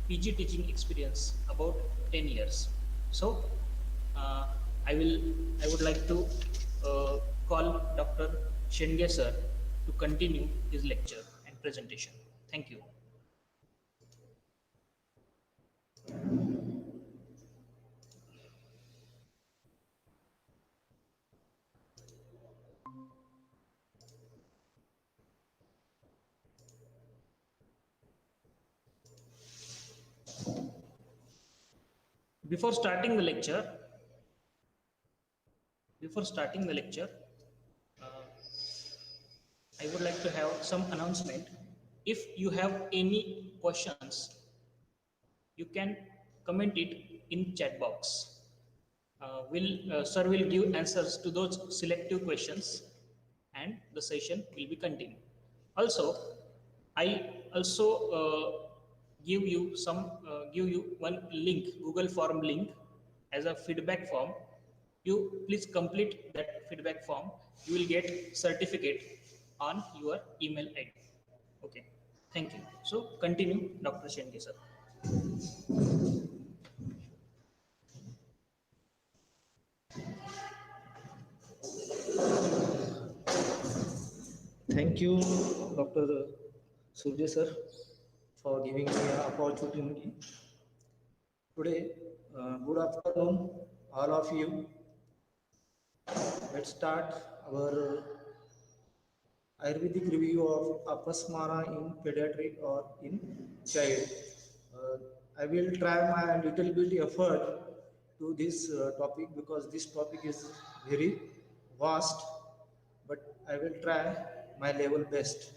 PG teaching experience about 10 years. So uh, I would like to call Dr. Shenge sir to continue his lecture and presentation. Thank you. Before starting the lecture, before starting the lecture, uh, I would like to have some announcement. If you have any questions, you can comment it in chat box. Will Sir will give answers to those selective questions, and the session will be continued. Also, I also give you one link, Google Form link, as a feedback form. You please complete that feedback form. You will get certificate on your email ID. Okay. Thank you. So continue, Dr. Shenke sir. Thank you, Dr. Surya sir, for giving me an opportunity. Today, good afternoon, all of you. Let's start our Ayurvedic review of Apasmara in pediatric or in child. I will try my little bit effort to this topic because this topic is very vast, but I will try my level best.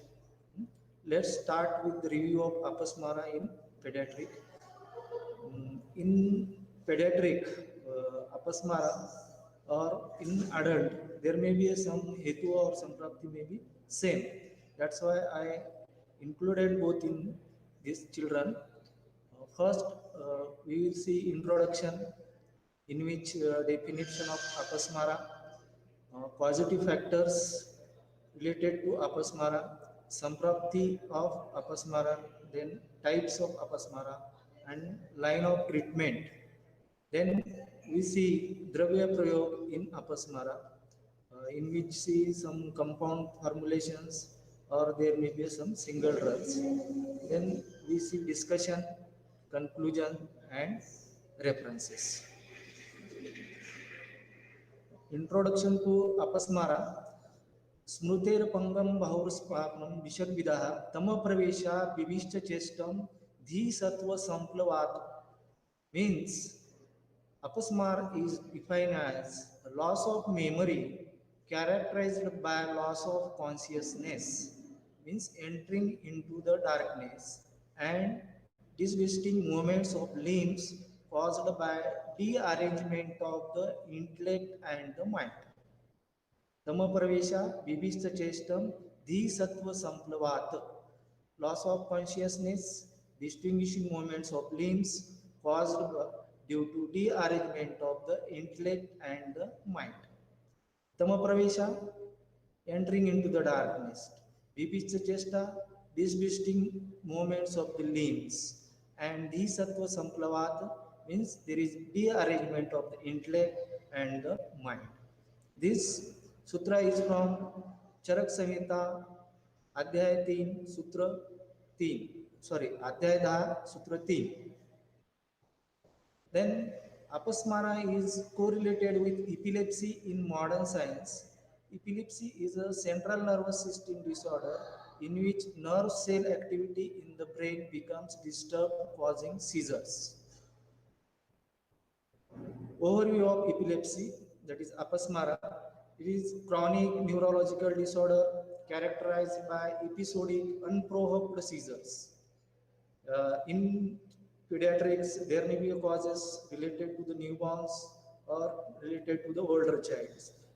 Let's start with the review of Apasmara in pediatric. In pediatric Apasmara or in adult, there may be some hetu or samprapti may be same. That's why I included both in these children. First, we will see introduction in which definition of Apasmara, positive factors related to apasmara, samprapti of apasmara, then types of apasmara, and line of treatment. Then we see dravya prayog in apasmara, in which see some compound formulations or there may be some single drugs. Then we see discussion, conclusion, and references. Introduction to apasmara. स्मृतेर्पंगम बाहुस्पापनम विषद्विदा तम प्रवेशा विभिष्ट चेष्टम धी सत्व संप्लवात means apasmar is defined as a loss of memory characterized by loss of consciousness, means entering into the darkness, and disvesting movements of limbs caused by dearrangement of the intellect and the mind. Tamapravesha Vibhista Chestam Dhi Sattva Samplavat, loss of consciousness, distinguishing movements of limbs caused due to dearrangement of the intellect and the mind. Tamapravesha, entering into the darkness. Vibhista Chesta, distinguishing movements of the limbs. And Dhi Sattva Samplavat means there is dearrangement of the intellect and the mind. This sutra is from Charak Samhita, Adhyay 3, Sutra 3. Sorry, Adhyay 10, Sutra 3. Then apasmara is correlated with epilepsy in modern science. Epilepsy is a central nervous system disorder in which nerve cell activity in the brain becomes disturbed, causing seizures. Overview of epilepsy, that is apasmara. It is chronic neurological disorder characterized by episodic unprovoked seizures. In pediatrics, there may be causes related to the newborns or related to the older child.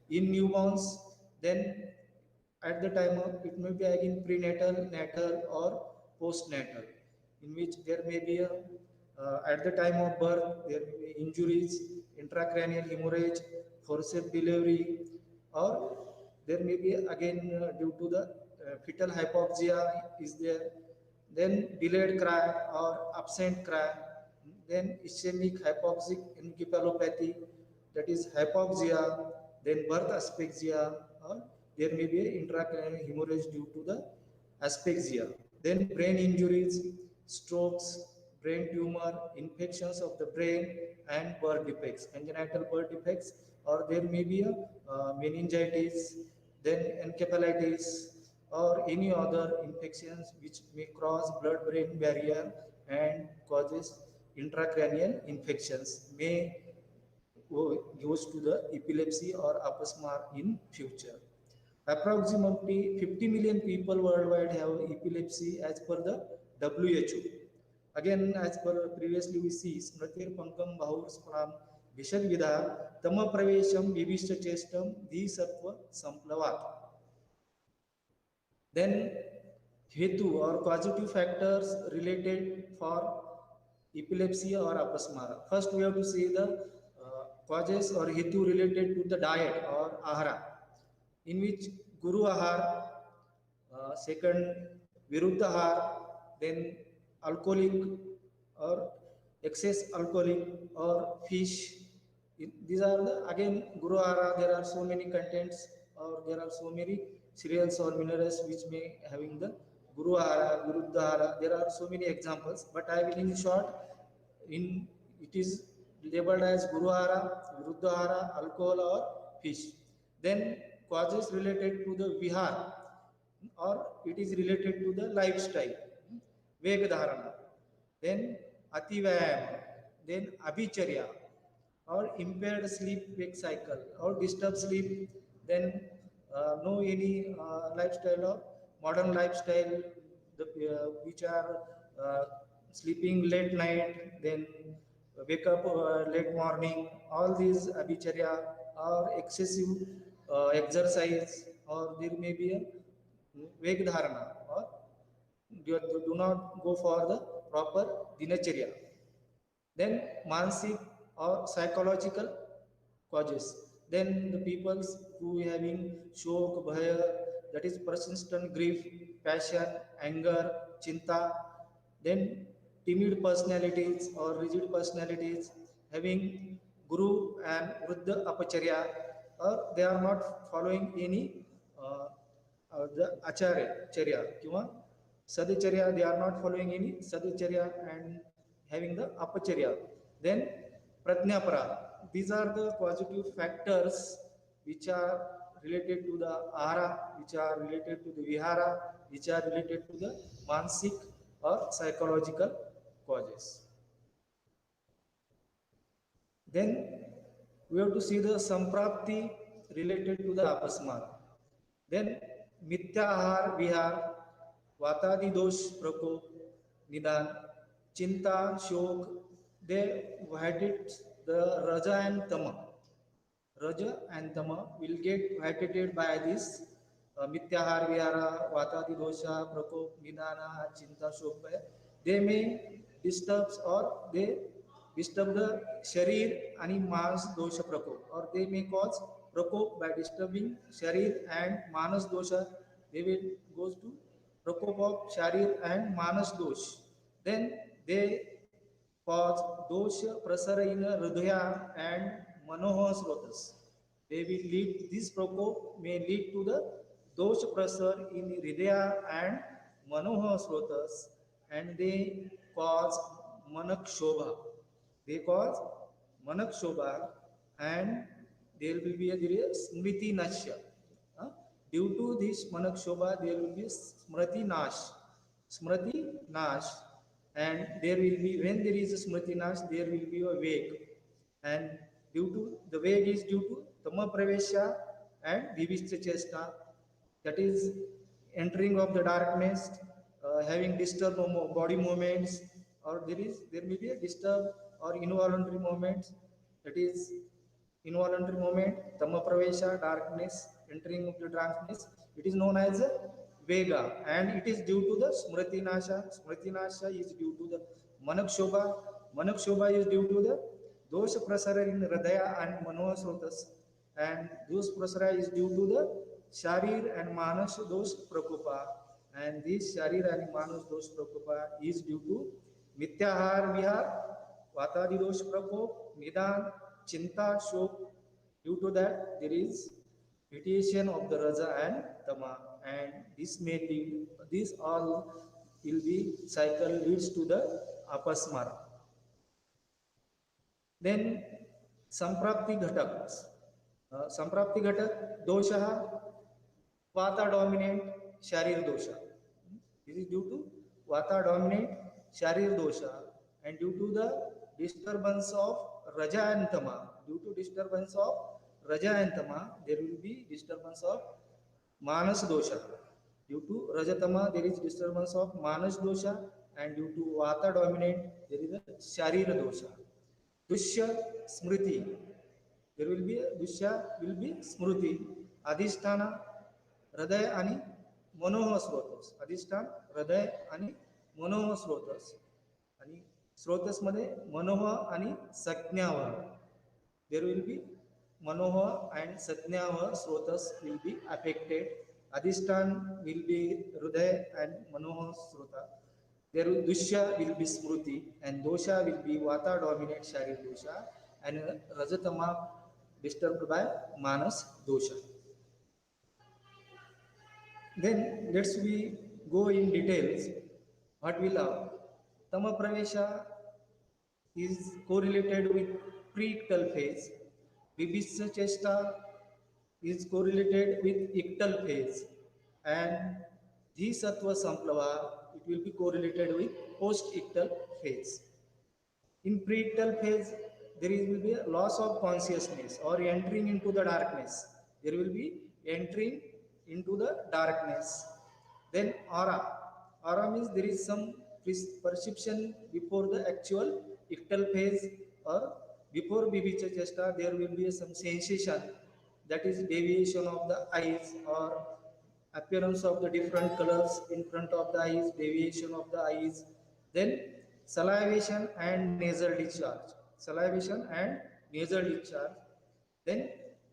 In newborns, then at the time of it may be again prenatal, natal, or postnatal, in which there may be a at the time of birth there may be injuries, intracranial hemorrhage, forceps delivery, or there may be again due to the fetal hypoxia is there, then delayed cry or absent cry, then ischemic hypoxic encephalopathy, that is hypoxia, then birth asphyxia, or there may be intracranial hemorrhage due to the asphyxia. Then brain injuries, strokes, brain tumor, infections of the brain, and birth defects, congenital birth defects, or there may be a meningitis, then encephalitis, or any other infections which may cross blood-brain barrier and causes intracranial infections may goes to the epilepsy or apasmar in future. Approximately 50 million people worldwide have epilepsy as per the WHO. Again, as per previously we see, Smritir Pankam Bahur Spram Vishad Vidha Tama Pravesham Vivishta Chestam Di Sattva Samplavat. Then hetu or causative factors related for epilepsy or apasmara. First, we have to see the causes or hetu related to the diet or ahara, in which guru ahar, second viruddha ahar, then alcoholic or excess alcoholic or fish. These are the again guru ahara. There are so many contents or there are so many cereals or minerals which may having the guru ahara, viruddha ahara. There are so many examples, but I will in short in it is labeled as guru ahara, viruddha ahara, alcohol or fish. Then causes related to the vihar or it is related to the lifestyle, veg dharana, then ati vyayam, then abhicharya or impaired sleep wake cycle or disturbed sleep, then no any lifestyle or modern lifestyle the, which are sleeping late night, then wake up late morning, all these abhicharya or excessive exercise, or there may be a veg dharana or do not go for the proper dinacharya. Then mansic or psychological causes. Then the peoples who having shok, bhaya, that is persistent grief, passion, anger, chinta. Then timid personalities or rigid personalities having guru and vruddha apacharya, or they are not following any the acharya charya, sadacharya, they are not following any sadacharya and having the apacharya. Then prajnapara, these are the positive factors which are related to the ahara, which are related to the vihara, which are related to the mansic or psychological causes. Then we have to see the samprapti related to the apasmara. Then mithya ahar vihar, vatadi dosh prakop, nidan, chinta, shok, they violate the raja and tama. Raja and tama will get violated by this mityahar vihara, vatadi dosha, prakop, nidana, chinta, shok. They may disturb or they disturb the sharir and manas dosha prakop, or they may cause prakop by disturbing sharir and manas dosha. They will goes to prakop of sharir and manas dosh. Then they cause dosha prasara in hridaya and manoha srotas. They will lead, this prakop may lead to the dosh prasar in hridaya and manoha srotas, and they cause manak shobha. They cause manak shobha, and there will be a smriti nashya. Due to this manak shobha, there will be smriti nash, and there will be, when there is a smriti nash, there will be a veg, and due to the veg is due to tama pravesha and vivishta chesta, that is entering of the darkness, having disturbed body movements, or there may be a disturbed or involuntary movements, that is involuntary movement, tama pravesha, darkness, entering of the darkness, it is known as a vega, and it is due to the smriti nasha. Smriti nasha is due to the manak shobha is due to the dosha prasara in hridaya and manoha srotas, and dosha prasara is due to the sharir and manas dosh prakopa, and this sharir and manus dosh prakopa is due to mityahar vihar, vatadi dosh prakop, nidan, chinta, shok. Due to that, there is mutation of the raja and tama, and this may lead, this all will be cycle leads to the apasmara. Then संप्राप्ति घटक, संप्राप्ति घटक दोष vata dominant sharir dosha. This is due to vata dominant sharir dosha, and due to the disturbance of raja and tama. Due to disturbance of raja and tama, there will be disturbance of manas dosha. Due to rajatama, there is disturbance of manas dosha, and due to vata dominant, there is a sharir dosha. Dushya smriti, there will be a dushya will be smriti. Adhisthana हृदय आणि मनोह स्रोतस, अधिष्ठान हृदय आणि मनोह स्रोतस, आणि स्रोतस मध्ये मनोह आणि संज्ञावह. देयर विल बी मनोह अँड संज्ञावह स्रोतस विल बी अफेक्टेड. अधिष्ठान विल बी हृदय अँड मनोह स्रोता. देयर दुष्य विल बी स्मृति, and dosha will be vata dominate sharir dosha, and rajatama disturbed by manas dosha. Then let's we go in details what we love. Tama pravesha is correlated with pre-ictal phase. Vibhisya chesta is correlated with ictal phase, and Dhisattva samplava it will be correlated with post-ictal phase. In pre-ictal phase, there will be a loss of consciousness or entering into the darkness. There will be entering into the darkness. Then aura. Aura means there is some perception before the actual ictal phase, or before Bibhicha Chesta, there will be some sensation, that is deviation of the eyes or appearance of the different colors in front of the eyes, deviation of the eyes. Then salivation and nasal discharge. Salivation and nasal discharge. Then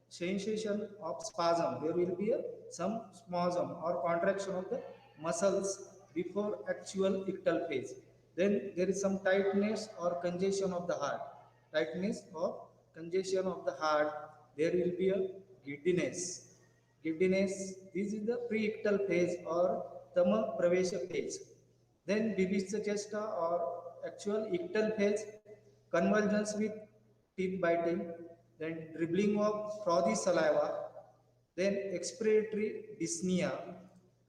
sensation of spasm. There will be some spasm or contraction of the muscles before actual ictal phase. Then there is some tightness or congestion of the heart. Tightness or congestion of the heart. There will be a giddiness. Giddiness. This is the pre-ictal phase or tama pravesha phase. Then bibhisya chesta or actual ictal phase, convulsions with teeth biting, then dribbling of frothy saliva, then expiratory dyspnea,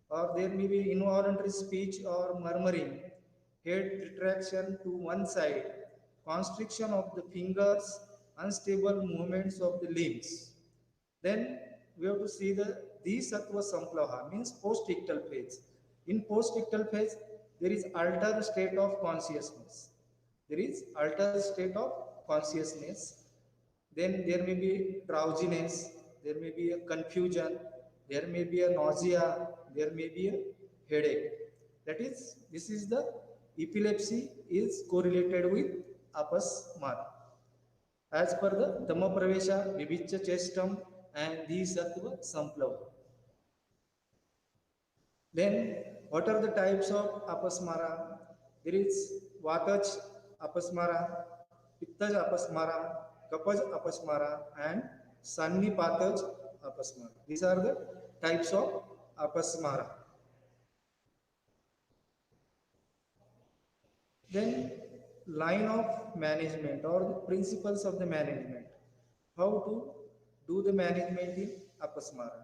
or there may be involuntary speech or murmuring, head retraction to one side, constriction of the fingers, unstable movements of the limbs. Then we have to see the Dhisattva samplava, means post-ictal phase. In post-ictal phase, there is altered state of consciousness. There is altered state of consciousness. Then there may be drowsiness, there may be a confusion, there may be a nausea, there may be a headache. That is, this is the epilepsy is correlated with apasmara. As per the Tama Pravesha, Vibhicha Chestam, and Dhisattva samplava. Then, what are the types of apasmara? There is Vataj apasmara, Pittaj apasmara, Kapaj apasmara, and Sannipataj apasmara. These are the types of apasmara. Then, line of management or the principles of the management. How to do the management in apasmara.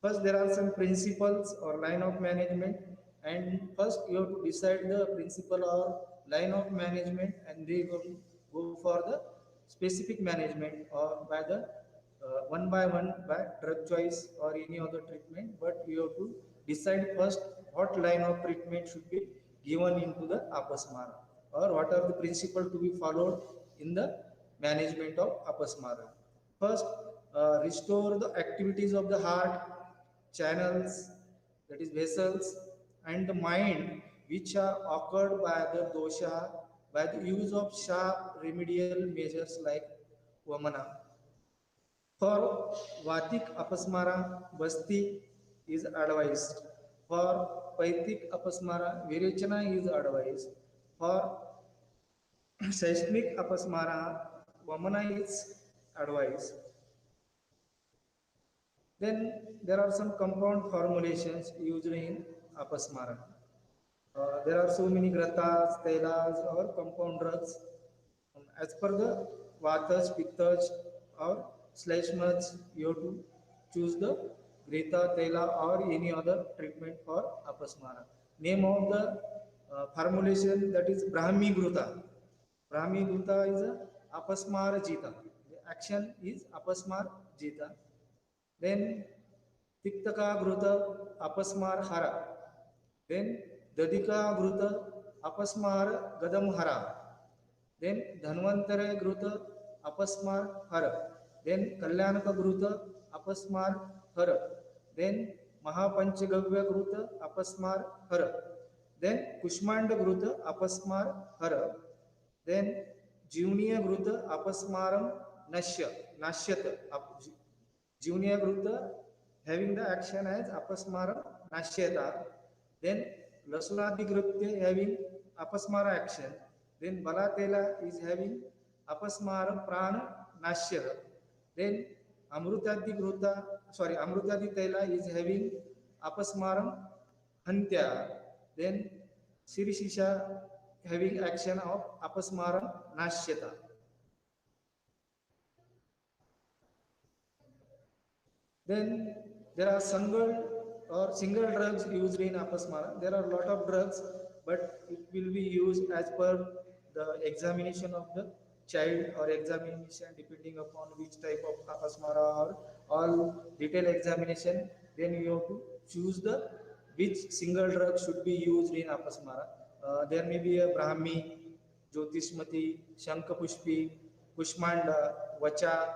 First, there are some principles or line of management, and first you have to decide the principle or line of management, and they go for the specific management or by the one by one by drug choice or any other treatment. But you have to decide first what line of treatment should be given into the apasmara, or what are the principles to be followed in the management of apasmara. First, restore the activities of the heart, channels, that is vessels, and the mind, which are occurred by the dosha by the use of sharp remedial measures like vamana. For Vatik apasmara, Basti is advised. For Paitik Apasmara, Virechana is advised. For seismic Apasmara, Vamana is advised. Then there are some compound formulations used in Apasmara. There are so many gratas, telas, or compound drugs. As per the Vatas, Pittas, or Slashmats, you have to choose the Greta, Tela, or any other treatment for Apasmara. Name of the formulation, that is Brahmi Gruta. Brahmi Gruta is a Apasmara Jita. The action is Apasmar Jita. Then Tiktaka Gruta Apasmar Hara. Then Dadika Gruta Apasmar Gadam Hara. Then Dhanvantara Gruta Apasmar Hara. Then Kalyanaka Gruta Apasmar Hara. Then Mahapanchagavya Gruta Apasmar Hara. Then Kushmanda Gruta Apasmar Hara. Then Juniya Gruta Apasmaram Nashyata. Junior Gruta having the action as Apasmara Nashyata. Then Lasunadi Grutya having Apasmara action. Then Balatela is having Apasmara Prana Nashyata. Then Amrutadi Tela is having Apasmaram Hantya. Then Sirishisha having action of Apasmaram Nashyata. Then there are single drugs used in Apasmara. There are a lot of drugs, but it will be used as per the examination of the child or examination depending upon which type of Apasmara or all detailed examination. Then you have to choose the which single drug should be used in Apasmara. There may be a Brahmi, Jyotishmati, Shankapushpi, Kushmanda, Vacha,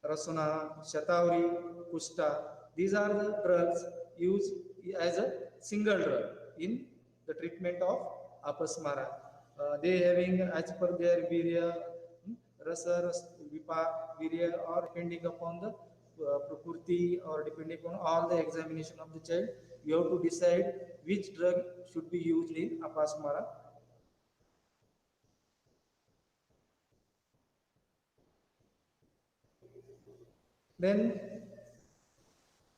Rasuna, Shatauri, Kusta. These are the drugs used as a single drug in the treatment of Apasmara. They having as per their virya, rasa, vipa, virya, or depending upon the prakurti or depending upon all the examination of the child, you have to decide which drug should be used in Apasmara. Then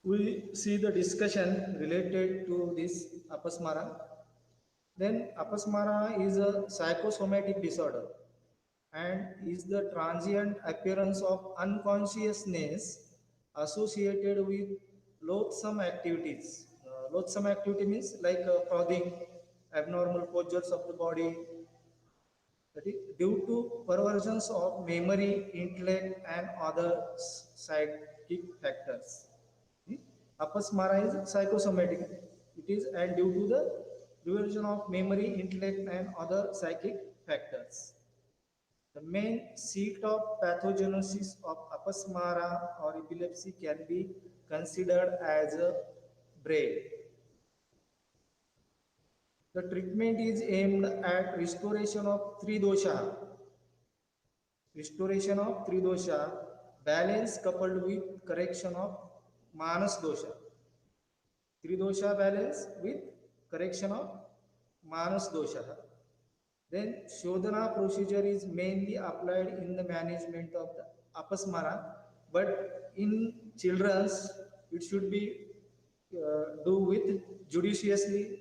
we see the discussion related to this Apasmara. Then Apasmara is a psychosomatic disorder and is the transient appearance of unconsciousness associated with loathsome activities. Loathsome activity means like frothing, abnormal postures of the body, that is due to perversions of memory, intellect, and other psychic factors. Apasmara is psychosomatic. It is and due to the diversion of memory, intellect, and other psychic factors. The main seat of pathogenesis of apasmara or epilepsy can be considered as a brain. The treatment is aimed at restoration of three dosha. Restoration of three dosha, balance coupled with correction of manas dosha. Tridosha balance with correction of manas dosha. Then Shodhana procedure is mainly applied in the management of the apasmara, but in children's it should be do with judiciously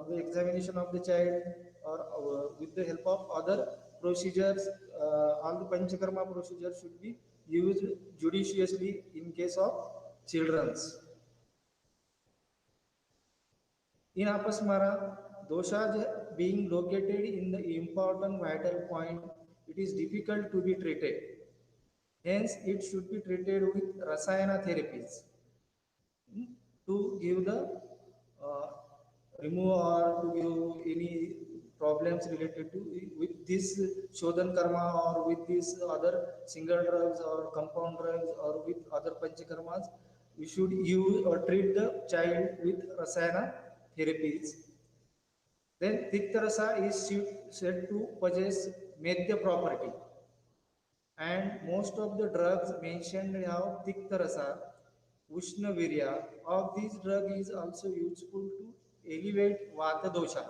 the examination of the child or with the help of other procedures. All the panchakarma procedures should be used judiciously in case of children's. In Apasmara, doshas being located in the important vital point, it is difficult to be treated. Hence, it should be treated with rasayana therapies to give the remove or to give any problems related to with this Shodhan karma or with these other single drugs or compound drugs or with other panchakarmas. We should use or treat the child with rasayana therapies. Then Tiktarasa is said to possess Medya property. And most of the drugs mentioned have Tiktarasa, Ushna Virya. Of these drug is also useful to elevate Vata dosha.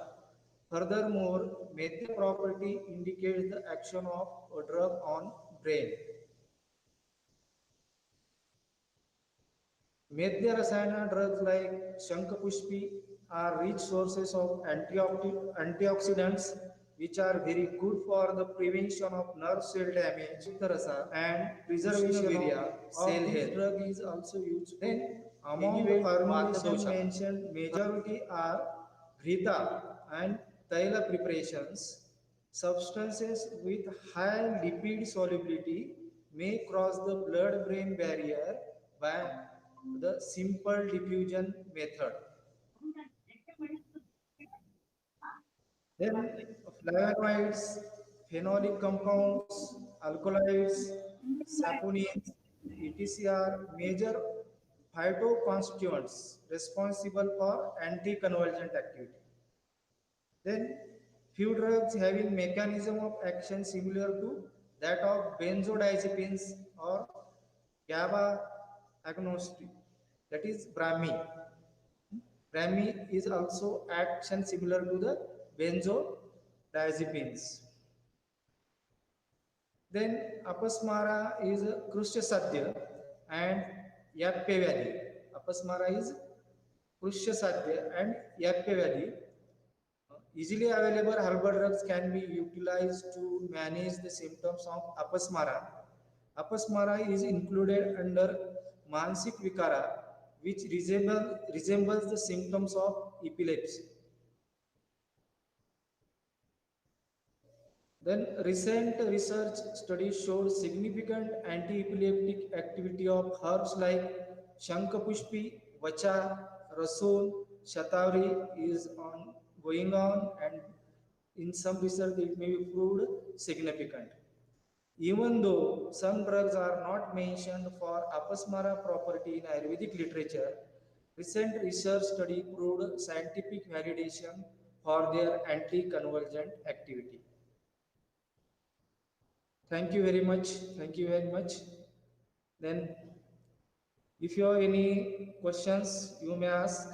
Furthermore, Medhya property indicates the action of a drug on brain. Medhya Rasayana drugs like Shankapushpi are rich sources of antioxidants which are very good for the prevention of nerve cell damage and preservation of cell health. This drug is also used. Then among the formulations mentioned, majority are Grita and Taila preparations. Substances with high lipid solubility may cross the blood-brain barrier by the simple diffusion method. Then flavonoids, phenolic compounds, alkaloids, saponins, etc. are major phytoconstituents responsible for anticonvulsant activity. Then few drugs having mechanism of action similar to that of benzodiazepines or GABA agnostic, that is Brahmi. Brahmi is also action similar to the benzodiazepines. Then apasmara is Krushya Sadhya and Yapya Vyadhi. Apasmara is Krushya Sadhya and Yapya Vyadhi. Easily available herbal drugs can be utilized to manage the symptoms of apasmara. Apasmara is included under Mansik Vikara, which resembles the symptoms of epilepsy. Then recent research studies showed significant anti-epileptic activity of herbs like Shankapushpi, Vacha, Rasool, Shatavari is going on, and in some research it may be proved significant. Even though some drugs are not mentioned for apasmara property in Ayurvedic literature, recent research study proved scientific validation for their anti-convulsant activity. Thank you very much. Thank you very much. Then, if you have any questions, you may ask.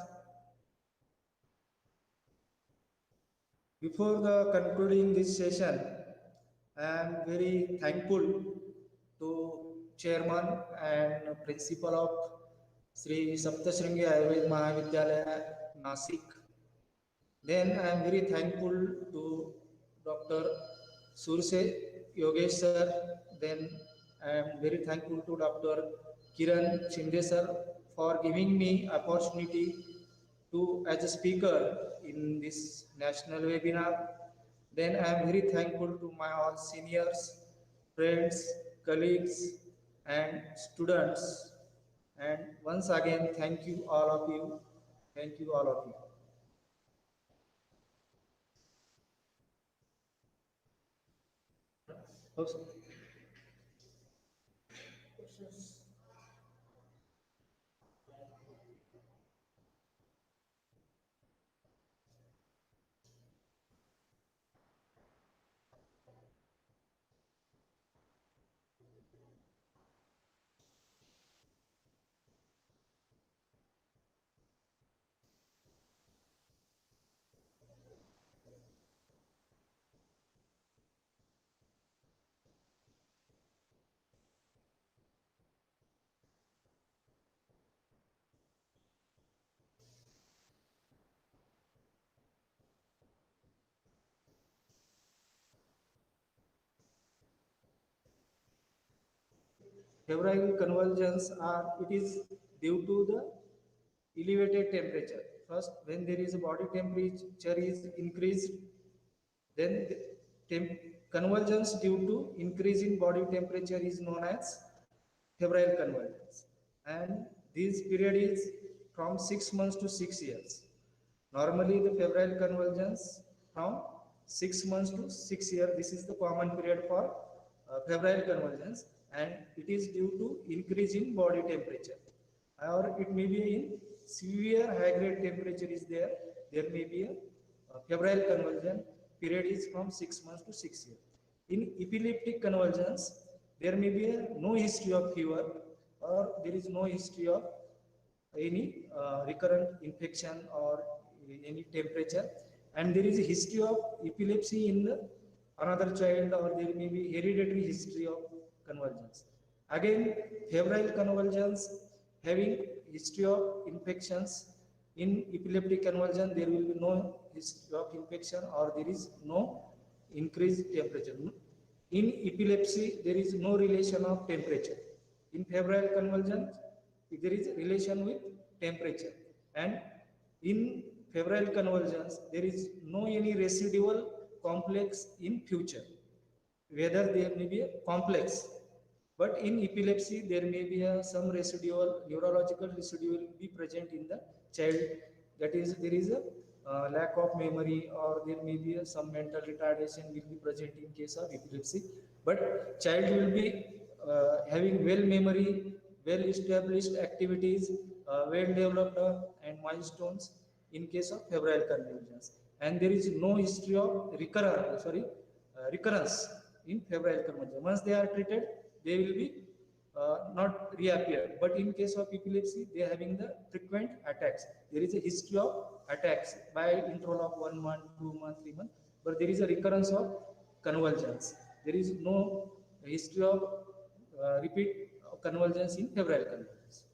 Before the concluding this session, I am very thankful to Chairman and Principal of Sri Saptashringi Ayurveda Mahavidyalaya, Nasik. Then I am very thankful to Dr. Surse Yogesh sir. Then I am very thankful to Dr. Kiran Shinde sir for giving me opportunity to as a speaker in this national webinar. Then I am very thankful to my all seniors, friends, colleagues, and students. And once again, thank you all of you. Thank you all of you. Also, febrile convulsions are, it is due to the elevated temperature. First, when there is a body temperature is increased, then the convulsions due to increase in body temperature is known as febrile convulsions. And this period is from 6 months to 6 years. Normally, the febrile convulsions from 6 months to 6 years. This is the common period for febrile convulsions, and it is due to increase in body temperature. Or it may be in severe high-grade temperature is there. There may be a febrile convulsion period is from 6 months to 6 years. In epileptic convulsions, there may be no history of fever, or there is no history of any recurrent infection or any temperature, and there is a history of epilepsy in another child, or there may be hereditary history of convulsions. Again, febrile convulsions having history of infections. In epileptic convulsion, there will be no history of infection, or there is no increased temperature. In epilepsy, there is no relation of temperature. In febrile convulsions, there is relation with temperature, and in febrile convulsions, there is no any residual complex in future, whether there may be a complex. But in epilepsy, there may be some residual, neurological residue will be present in the child. That is, there is a lack of memory, or there may be some mental retardation will be present in case of epilepsy. But child will be having well memory, well established activities, well developed and milestones in case of febrile convulsions. And there is no history of recurrence in febrile convulsion. Once they are treated, they will be not reappear. But in case of epilepsy, they are having the frequent attacks. There is a history of attacks by interval of 1 month, 2 months, 3 months, but there is a recurrence of convulsions. There is no history of repeat convulsions in febrile convulsions.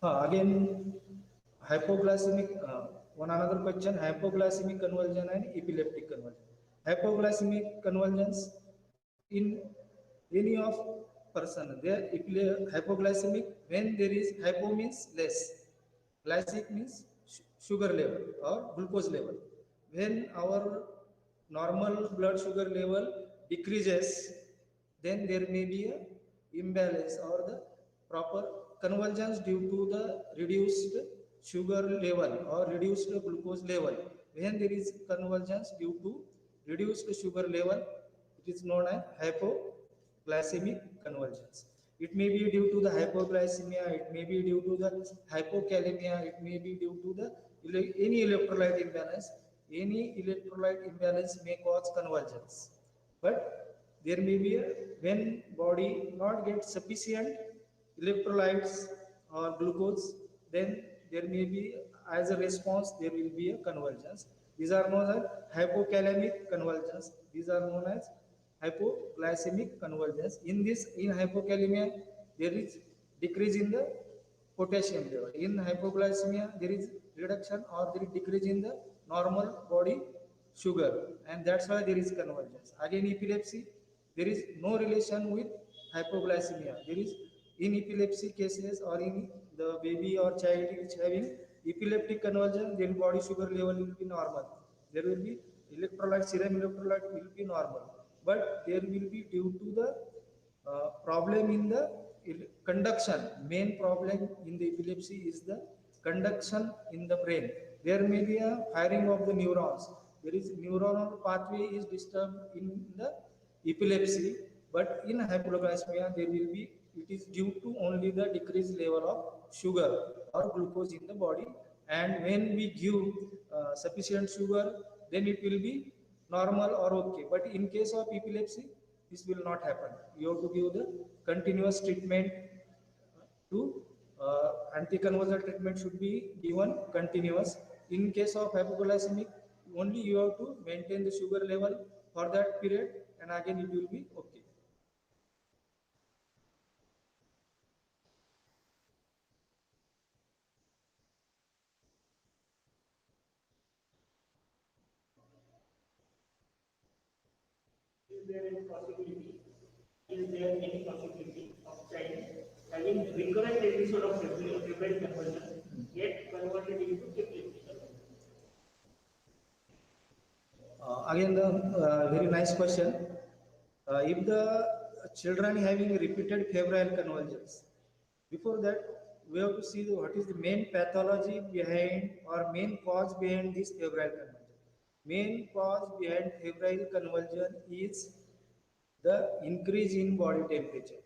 Yeah. Again, hypoglycemic, one another question, hypoglycemic convulsion and epileptic convulsion. Hypoglycemic convulsions in any of person, they are hypoglycemic when there is hypo means less, glycemic means sugar level or glucose level. When our normal blood sugar level decreases, then there may be a imbalance or the proper convulsions due to the reduced sugar level or reduced glucose level. When there is convulsions due to reduced sugar level, it is known as hypoglycemic convulsions. It may be due to the hypoglycemia, it may be due to the hypokalemia, it may be due to the any electrolyte imbalance. Any electrolyte imbalance may cause convulsions. But there may be when body not get sufficient electrolytes or glucose, then there may be, as a response, there will be a convulsions. These are known as hypokalemic convulsions. These are known as hypoglycemic convulsions. In this, in hypokalemia, there is decrease in the potassium level. In hypoglycemia, there is reduction or there is decrease in the normal body sugar, and that's why there is convulsions. Again, epilepsy, there is no relation with hypoglycemia. There is in epilepsy cases or in the baby or child which having epileptic convulsion, their body sugar level will be normal. There will be electrolyte, serum electrolyte will be normal, but there will be due to the problem in the conduction. Main problem in the epilepsy is the conduction in the brain. There may be a firing of the neurons. There is neuronal pathway is disturbed in the epilepsy, but in hypoglycemia there will be, it is due to only the decreased level of sugar or glucose in the body. And when we give sufficient sugar, then it will be normal or okay. But in case of epilepsy, this will not happen. You have to give the continuous treatment to anticonvulsant treatment should be given continuous. In case of hypoglycemic, only you have to maintain the sugar level for that period, and again it will be okay. Is there any possibility? Is there any possibility of child having recurrent episode of febrile convulsion yet converted into epileptic convulsion? Again, the very nice question. If the children having repeated febrile convulsions, before that we have to see what is the main pathology behind or main cause behind this febrile convulsion. Main cause behind febrile convulsion is the increase in body temperature.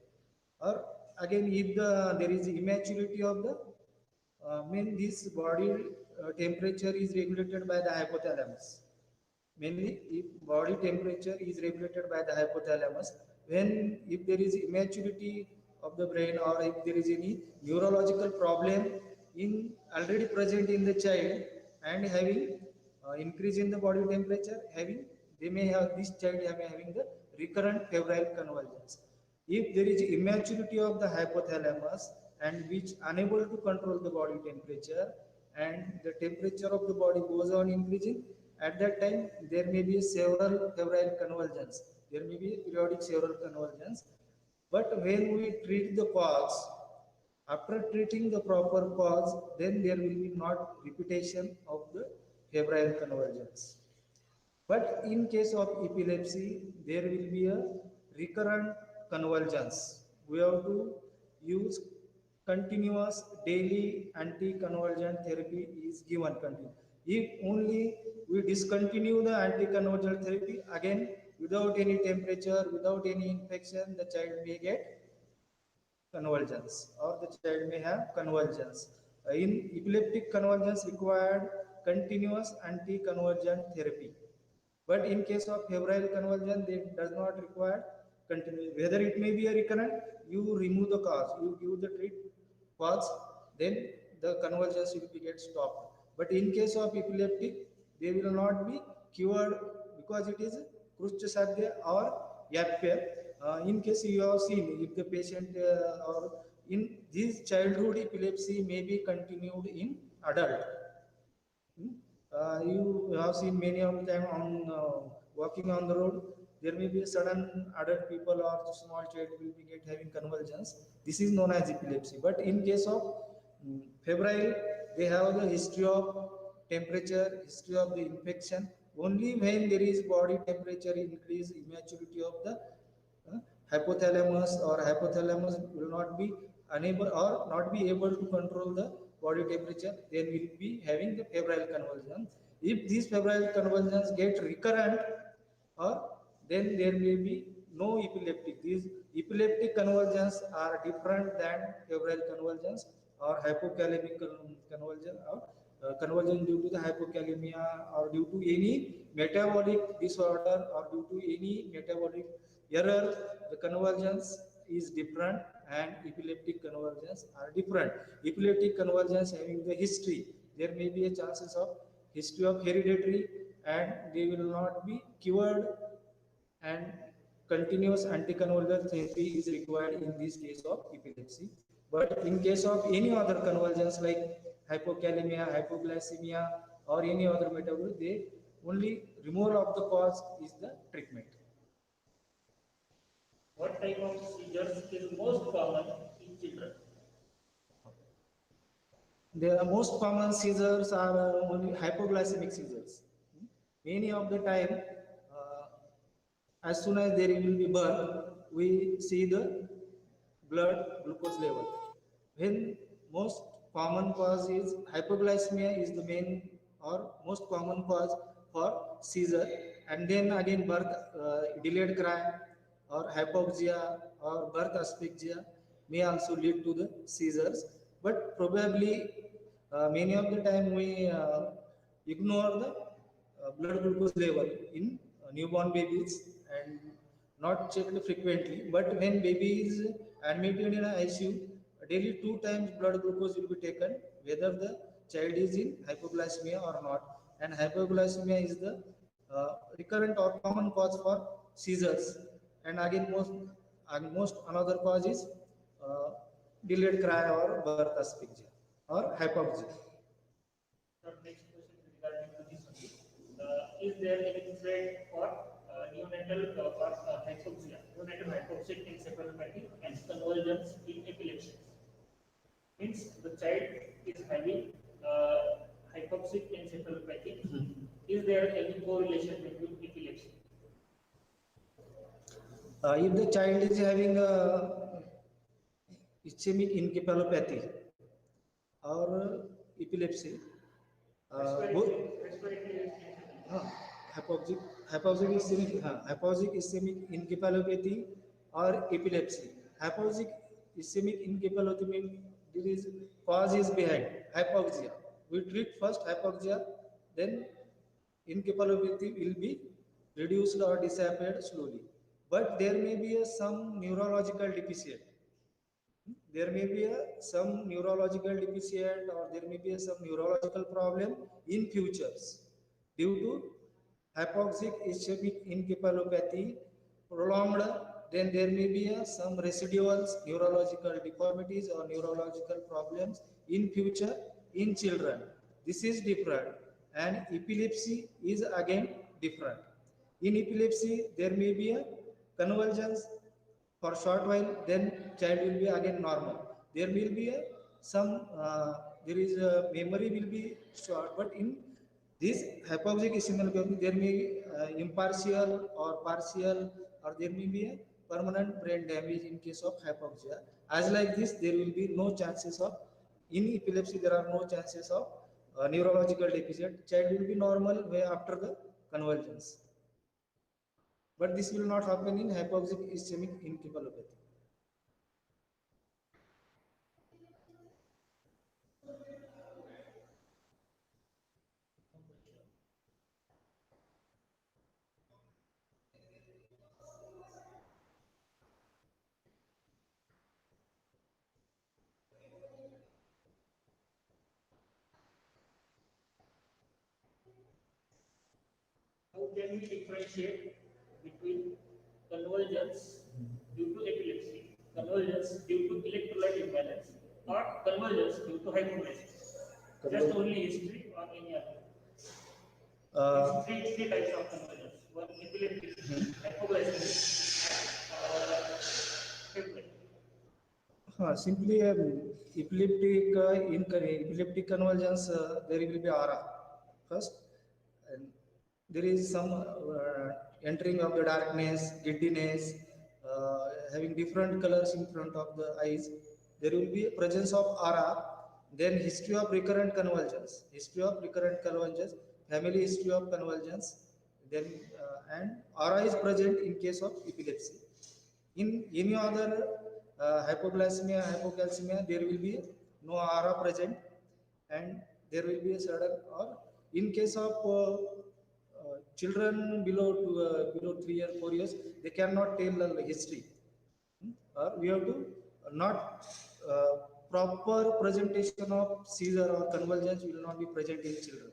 Or again, if there is immaturity of the mean this body temperature is regulated by the hypothalamus. Mainly if body temperature is regulated by the hypothalamus, when if there is immaturity of the brain, or if there is any neurological problem in already present in the child and having increase in the body temperature, having they may have, this child may having the recurrent febrile convulsions. If there is immaturity of the hypothalamus and which unable to control the body temperature, and the temperature of the body goes on increasing, at that time there may be several febrile convulsions, there may be periodic several convulsions. But when we treat the cause, after treating the proper cause, then there will be not repetition of the febrile convulsions. But in case of epilepsy, there will be a recurrent convulsions. We have to use continuous daily anticonvulsant therapy is given continue. If only we discontinue the anticonvulsant therapy, again without any temperature, without any infection, the child may get convulsions, or the child may have convulsions. In epileptic convulsions required continuous anticonvulsant therapy. But in case of febrile convulsion, they does not require continuous. Whether it may be a recurrent, you remove the cause, you give the treat cause, then the convulsions will be get stopped. But in case of epileptic, they will not be cured because it is Kruschasadya or Yapper. In case you have seen, if the patient or in this childhood epilepsy may be continued in adult. You have seen many of them on walking on the road. There may be a sudden adult people or small child will be get having convulsions. This is known as epilepsy. But in case of febrile, they have the history of temperature, history of the infection. Only when there is body temperature increase, immaturity of the uh, hypothalamus, or hypothalamus will not be unable or not be able to control the body temperature, then will be having the febrile convulsions. If these febrile convulsions get recurrent, or then there may be no epileptic. These epileptic convulsions are different than febrile convulsions or hypokalemic convulsion, or convulsion due to the hypokalemia, or due to any metabolic disorder, or due to any metabolic error. The convulsions is different, and epileptic convulsions are different. Epileptic convulsions having the history, there may be a chances of history of hereditary, and they will not be cured, and continuous anticonvulsant therapy is required in this case of epilepsy. But in case of any other convulsions like hypokalemia, hypoglycemia, or any other metabolic, they only removal of the cause is the treatment. What type of seizures is most common in children? The most common seizures are only hypoglycemic seizures. Many of the time, as soon as there will be birth, we see the blood glucose level. When most common cause is hypoglycemia is the main or most common cause for seizure, and then again birth delayed cry or hypoxia or birth asphyxia may also lead to the seizures. But probably many of the time we ignore the blood glucose level in newborn babies and not checked frequently. But when baby is admitted in a ICU, daily 2 times blood glucose will be taken, whether the child is in hypoglycemia or not. And hypoglycemia is the recurrent or common cause for seizures. And again, most another cause is uh, delayed cry or birth asphyxia or hypoxia. Our next question is regarding to this only. Is there any threat for neonatal or hypoxia, neonatal hypoxic encephalopathy and convulsions in epilepsy? Means the child is having hypoxic encephalopathy. Is there any correlation between epilepsy? If the child is having a ischemic encephalopathy or epilepsy, both हाँ, hypoxic ischemic encephalopathy or epilepsy. Hypoxic ischemic encephalopathy means there is cause is behind hypoxia. We treat first hypoxia, then encephalopathy will be reduced or disappeared slowly. But there may be some neurological deficit. There may be some neurological deficient, or there may be some neurological problem in futures due to hypoxic ischemic encephalopathy prolonged. Then there may be some residual neurological deformities or neurological problems in future in children. This is different, and epilepsy is again different. In epilepsy there may be a convulsions for short while, then child will be again normal. There will be some there is a memory will be short, but in this hypoxic ischemia there may be impartial or partial, or there may be a permanent brain damage in case of hypoxia. As like this, there will be no chances of, in epilepsy there are no chances of neurological deficit. Child will be normal way after the convulsions, but this will not happen in hypoxic ischemic encephalopathy. How can we differentiate between convulsions due to epilepsy, convulsions due to electrolyte imbalance, or convulsions due to hypoglycemia? Just only history or any other? Uh, Three types of convulsions. One epileptic, hypoglycemic, and hypoglycemic. Simply in epileptic convulsions, there will be aura first, and there is some entering of the darkness, giddiness, having different colors in front of the eyes. There will be presence of aura. Then history of recurrent convulsions, family history of convulsions. Then and aura is present in case of epilepsy. In any other hypoglycemia, hypocalcemia, there will be no aura present, and there will be a sudden, or in case of children below 3 or 4 years, they cannot tell the history. We have to not proper presentation of seizure or convulsions will not be present in children.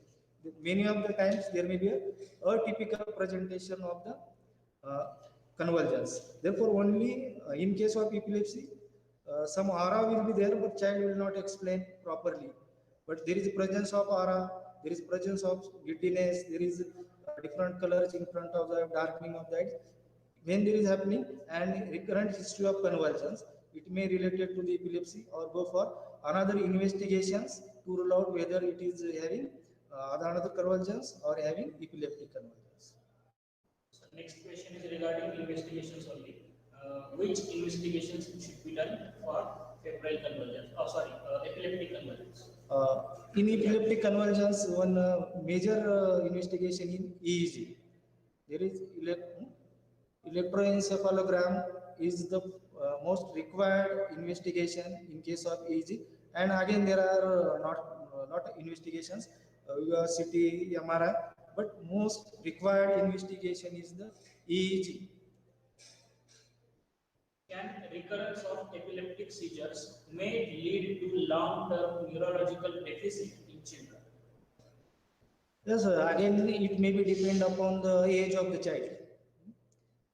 Many of the times there may be a atypical presentation of the convulsions. Therefore, only in case of epilepsy, some aura will be there, but child will not explain properly. But there is presence of aura, there is presence of giddiness, there is different colors in front of the darkening of the eyes. When there is happening and recurrent history of convulsions, it may related to the epilepsy, or go for another investigations to rule out whether it is having another convulsions or having epileptic convulsions. So next question is regarding investigations only. Which investigations should be done for febrile convulsions? Oh, sorry, epileptic convulsions. In epileptic convulsions, one major investigation in EEG. There is electroencephalogram is the most required investigation in case of EEG. And again, there are not investigations, CT, MRI, but most required investigation is the EEG. Can recurrence of epileptic seizures may lead to long-term neurological deficit in children? Yes, again, it may be depend upon the age of the child.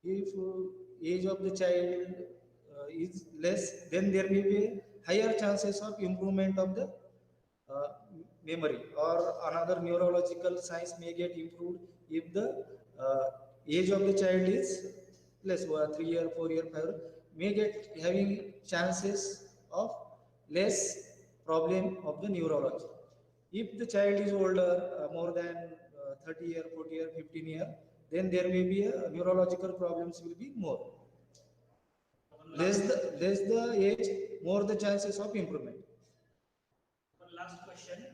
If age of the child is less, then there may be higher chances of improvement of the uh, memory, or another neurological science may get improved if the age of the child is less, 3 year, 4 year, 5 year, may get having chances of less problem of the neurology. If the child is older, more than 30 year, 40 year, 15 year, then there may be a neurological problems will be more. Less the age, more the chances of improvement. One last question.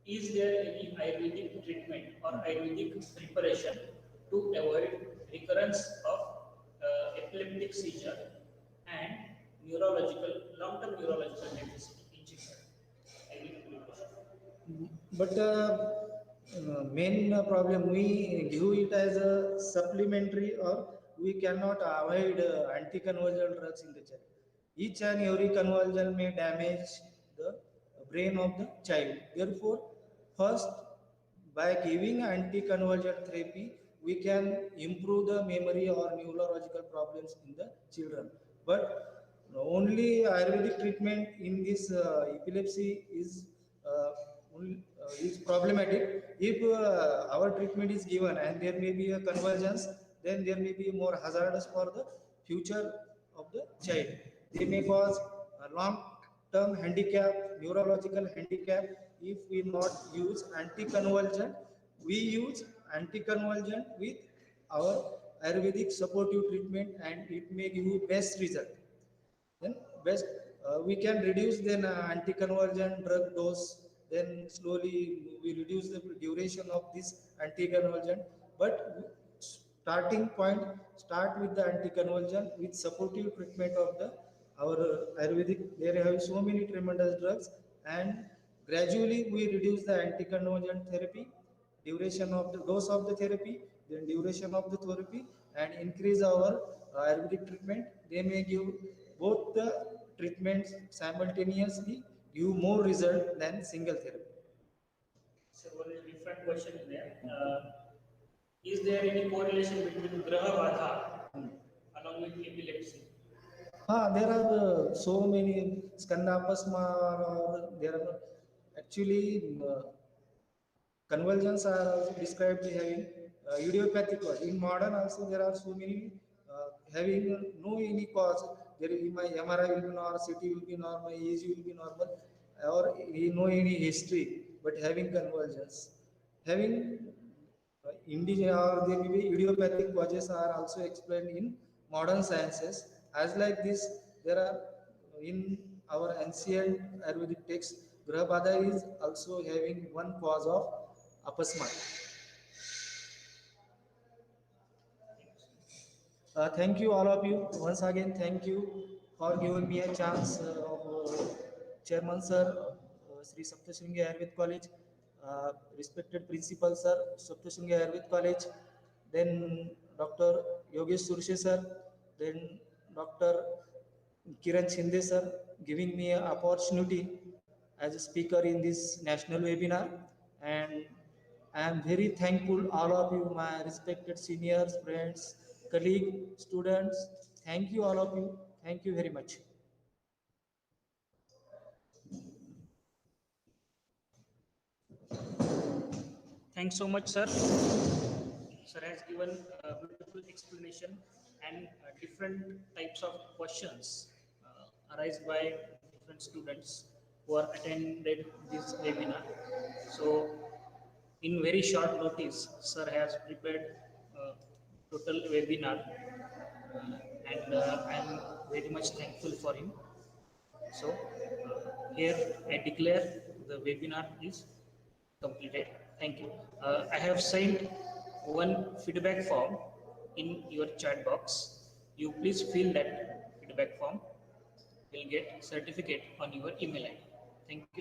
Is there any Ayurvedic treatment or Ayurvedic preparation to avoid recurrence of epileptic seizure and long-term neurological deficit in children. I will repeat. But main problem we give it as a supplementary, or we cannot avoid anticonvulsant drugs in the child. Each and every convulsion may damage the brain of the child. Therefore, first, by giving anticonvulsant therapy, we can improve the memory or neurological problems in the children. But only Ayurvedic treatment in this epilepsy uh, is problematic. If our treatment is given and there may be a convergence, then there may be more hazardous for the future of the child. They may cause a long-term handicap, neurological handicap. If we not use anticonvulsant, we use anticonvulsant with our Ayurvedic supportive treatment, and it may give you best result. Then best we can reduce then anticonvulsant drug dose. Then slowly we reduce the duration of this anticonvulsant. But starting point, start with the anticonvulsant with supportive treatment of the our Ayurvedic. There have so many tremendous drugs, and gradually we reduce the anticonvulsant therapy, duration of the dose of the therapy, then duration of the therapy, and increase our Ayurvedic treatment. They may give both the treatments simultaneously, give more result than single therapy. So one is different question in there. Is there any correlation between Graha Badha along with epilepsy? There are so many skandapasma, or there are actually convulsions are also described having idiopathic cause. In modern also there are so many having no any cause. There is my MRI will be normal, CT will be normal, EEG will be normal, or no any history, but having convulsions. Having indigenous or there may be idiopathic causes are also explained in modern sciences. As like this, there are in our ancient Ayurvedic text, Grahbada is also having one cause of apasmat. Thank you all of you once again. Thank you for giving me a chance of Chairman Sir, Sri Saptashringi Ayurved College, respected Principal Sir, Saptashringi Ayurved College, then Dr. Yogesh Surshe Sir, then Dr. Kiran Shinde Sir, giving me an opportunity as a speaker in this national webinar, and I am very thankful all of you, my respected seniors, friends, colleagues, students. Thank you all of you. Thank you very much. Thanks so much, sir. Sir has given a beautiful explanation, and different types of questions arise by different students who are attended this webinar. So, in very short notice, sir has prepared total webinar, and I am very much thankful for him. So, here I declare the webinar is completed. Thank you. I have sent one feedback form in your chat box. You please fill that feedback form. You'll get certificate on your email ID. Thank you.